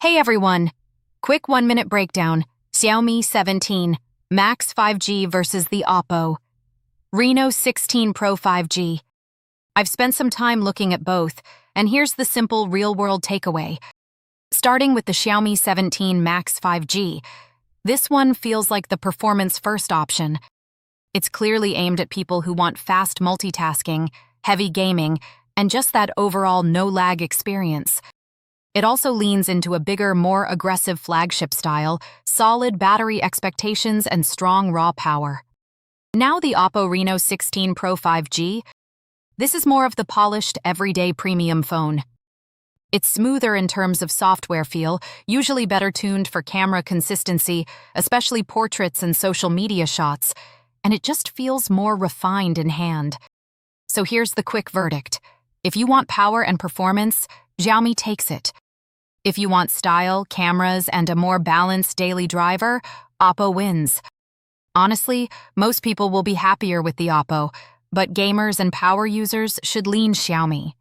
Hey everyone! Quick 1-minute breakdown. Xiaomi 17 Max 5G versus the Oppo Reno 16 Pro 5G. I've spent some time looking at both, and here's the simple real-world takeaway. Starting with the Xiaomi 17 Max 5G, this one feels like the performance-first option. It's clearly aimed at people who want fast multitasking, heavy gaming, and just that overall no-lag experience. It also leans into a bigger, more aggressive flagship style, solid battery expectations, and strong raw power. Now the Oppo Reno 16 Pro 5G. This is more of the polished, everyday premium phone. It's smoother in terms of software feel, usually better tuned for camera consistency, especially portraits and social media shots, and it just feels more refined in hand. So here's the quick verdict. If you want power and performance, Xiaomi takes it. If you want style, cameras, and a more balanced daily driver, Oppo wins. Honestly, most people will be happier with the Oppo, but gamers and power users should lean Xiaomi.